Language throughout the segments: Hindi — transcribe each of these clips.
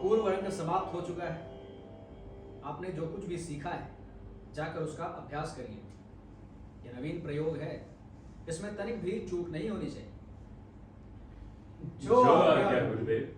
पूर्व अंक समाप्त हो चुका है। आपने जो कुछ भी सीखा है जाकर उसका अभ्यास करिए। यह नवीन प्रयोग है, इसमें तनिक भी चूक नहीं होनी चाहिए। जो आज्ञा गुरुदेव।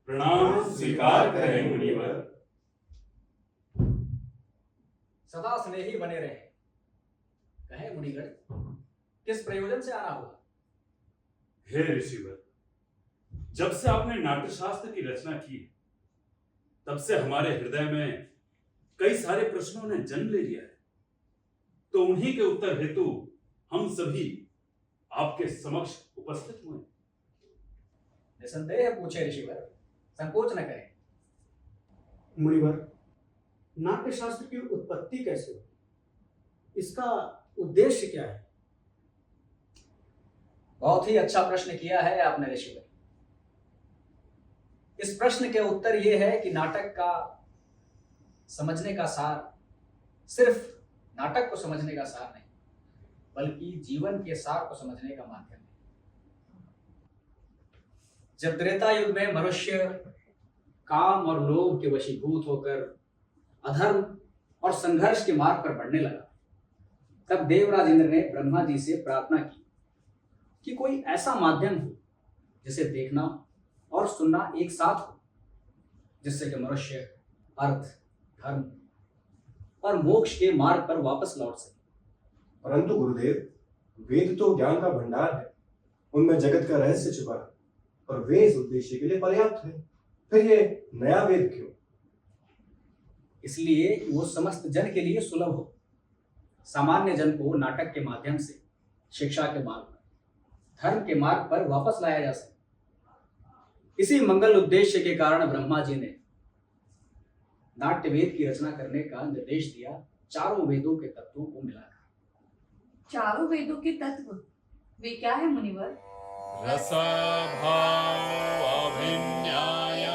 प्रणाम स्वीकार करें मुनिवर। सदा स्नेही बने रहे। कहे मुनिगण, किस प्रयोजन से आना हुआ? हे ऋषिवर, जब से आपने नाट्यशास्त्र की रचना की तब से हमारे हृदय में कई सारे प्रश्नों ने जन्म ले लिया है। तो उन्हीं के उत्तर हेतु हम सभी आपके समक्ष उपस्थित हुए। निसंदेह पूछे ऋषिवर, संकोच न करें। मुनिवर, नाट्यशास्त्र की उत्पत्ति कैसे हुई? इसका उद्देश्य क्या है? बहुत ही अच्छा प्रश्न किया है आपने ऋषिवर। इस प्रश्न के उत्तर यह है कि नाटक का समझने का सार सिर्फ नाटक को समझने का सार नहीं, बल्कि जीवन के सार को समझने का माध्यम है। जब त्रेता युग में मनुष्य काम और लोभ के वशीभूत होकर अधर्म और संघर्ष के मार्ग पर बढ़ने लगा, तब देवराज इंद्र ने ब्रह्मा जी से प्रार्थना की कि कोई ऐसा माध्यम हो जिसे देखना और सुनना एक साथ हो, जिससे कि मनुष्य अर्थ, धर्म और मोक्ष के मार्ग पर वापस लौट सके। परंतु गुरुदेव, वेद तो ज्ञान का भंडार है, उनमें जगत का रहस्य छुपा है और वे इस उद्देश्य के लिए पर्याप्त है। फिर ये नया वेद क्यों? इसलिए कि वो समस्त जन के लिए सुलभ हो, सामान्य जन को नाटक के माध्यम से शिक्षा के मार्ग पर, धर्म के मार्ग पर वापस लाया जा सके। इसी मंगल उद्देश्य के कारण ब्रह्मा जी ने नाट्य वेद की रचना करने का निर्देश दिया, चारों वेदों के तत्वों को मिलाकर। चारों वेदों के तत्व वे क्या है मुनिवर? रसाभाव अभिन्याय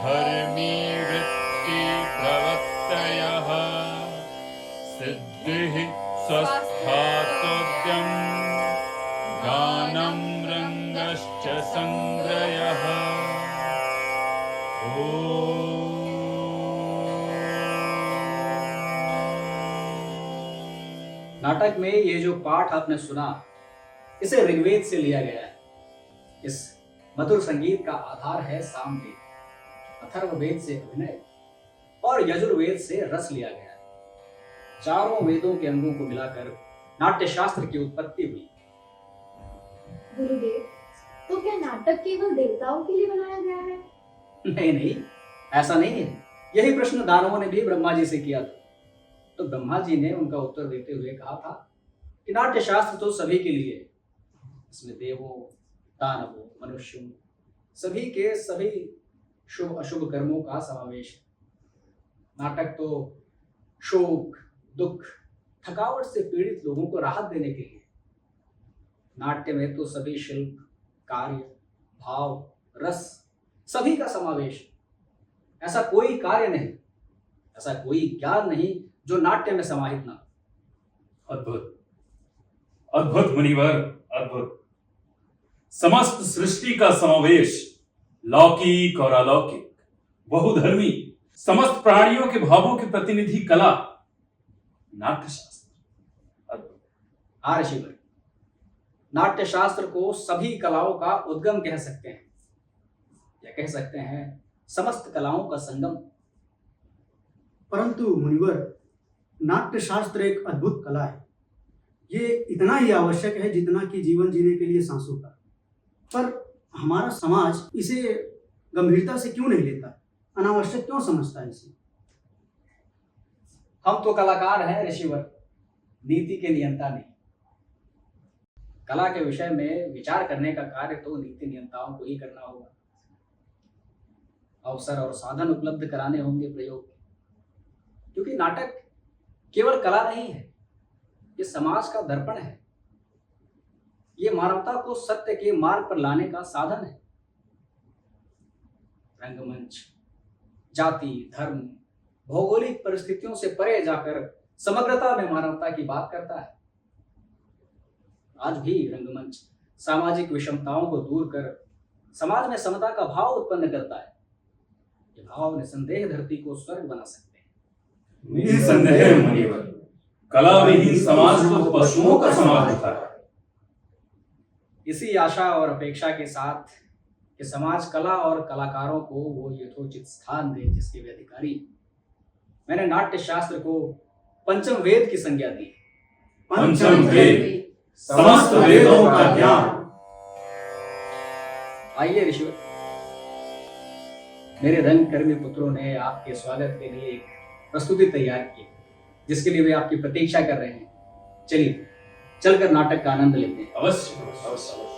धर्मी वृत्ति प्रवृत्तयः सिद्धिः स्वस्थातोद्यम गानं रंगश्च संग्रयः। नाटक में ये जो पाठ आपने सुना, इसे ऋग्वेद से लिया गया है। इस मधुर संगीत का आधार है सामवेद, अथर्ववेद से अभिनय और यजुर्वेद से रस लिया गया है। चारों वेदों के अंगों को मिलाकर नाट्य शास्त्र की उत्पत्ति हुई। गुरुदेव, तो क्या नाटक केवल देवताओं के लिए बनाया गया है? नहीं, ऐसा नहीं है। यही प्रश्न दानवों ने भी ब्रह्मा जी से किया था। तो ब्रह्मा जी ने उनका उत्तर देते हुए कहा था कि नाट्य शास्त्र तो सभी के लिए है। इसमें देवों, दानवों, मनुष्यों, सभी के सभी शुभ अशुभ कर्मों का समावेश है। नाटक तो शोक, दुख, थकावट से पीड़ित लोगों को राहत देने के लिए। नाट्य में तो सभी शिल्प, कार्य, भाव, रस सभी का समावेश है। ऐसा कोई कार्य नहीं, ऐसा कोई ज्ञान नहीं जो नाट्य में समाहित ना। अद्भुत, अद्भुत मुनिवर, अद्भुत। समस्त सृष्टि का समावेश, लौकिक और अलौकिक, बहुधर्मी, समस्त प्राणियों के भावों की प्रतिनिधि कला नाट्यशास्त्र। अद्भुत। हाँ ऋषिवर, नाट्य शास्त्र को सभी कलाओं का उद्गम कह सकते हैं, या कह सकते हैं समस्त कलाओं का संगम। परंतु मुनिवर, नाट्य शास्त्र एक अद्भुत कला है। ये इतना ही आवश्यक है जितना कि जीवन जीने के लिए सांसों का। पर हमारा समाज इसे गंभीरता से क्यों नहीं लेता, अनावश्यक क्यों समझता है इसे? हम तो कलाकार हैं ऋषिवर, नीति के नियंता नहीं। कला के विषय में विचार करने का कार्य तो नीति नियंताओं को ही करना होगा। अवसर और साधन उपलब्ध कराने होंगे प्रयोग के। क्योंकि नाटक केवल कला नहीं है, ये समाज का दर्पण है। ये मानवता को सत्य के मार्ग पर लाने का साधन है। रंगमंच जाति, धर्म, भौगोलिक परिस्थितियों से परे जाकर समग्रता में मानवता की बात करता है। आज भी रंगमंच सामाजिक विषमताओं को दूर कर समाज में समता का भाव उत्पन्न करता है। ये भाव निसंदेह धरती को स्वर्ग बना सकते हैं। निसंदेह मुनिवर, कला विहीन समाज तो पशुओं का समाज होता है। इसी आशा और अपेक्षा के साथ कि समाज कला और कलाकारों को वो यथोचित स्थान दे जिसके वे अधिकारी, मैंने नाट्य शास्त्र को पंचम वेद की संज्ञा दी। पंचम वेद, समस्त वेदों का ज्ञान। आइए ऋषिवर, मेरे रंगकर्मी पुत्रों ने आपके स्वागत के लिए एक प्रस्तुति तैयार की, जिसके लिए वे आपकी प्रतीक्षा कर रहे हैं। चलिए चलकर नाटक का आनंद लेते हैं। अवश्य अवश्य अवश्य।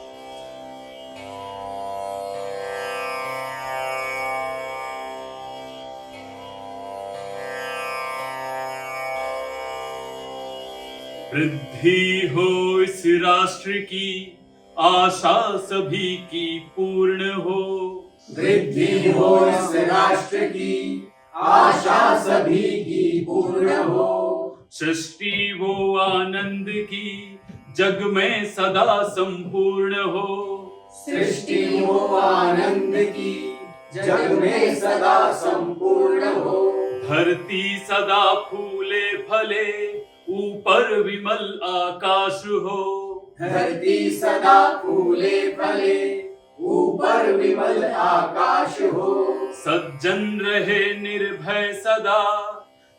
वृद्धि हो इस राष्ट्र की, आशा सभी की पूर्ण हो। वृद्धि हो इस राष्ट्र की, आशा सभी की पूर्ण हो। सृष्टि वो आनंद की, जग में सदा संपूर्ण हो। सृष्टि हो आनंद की, जग में सदा संपूर्ण हो। धरती सदा फूले फले, ऊपर विमल आकाश हो। धरती सदा फूले फले, ऊपर विमल आकाश हो। सज्जन रहे निर्भय सदा,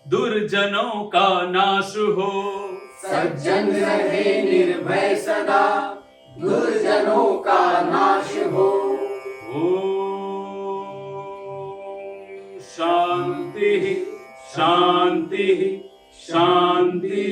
दुर्जनों का नाश हो। सज्जन रहे निर्भय सदा, दुर्जनों का नाश हो। ओम शांति शांति शांति।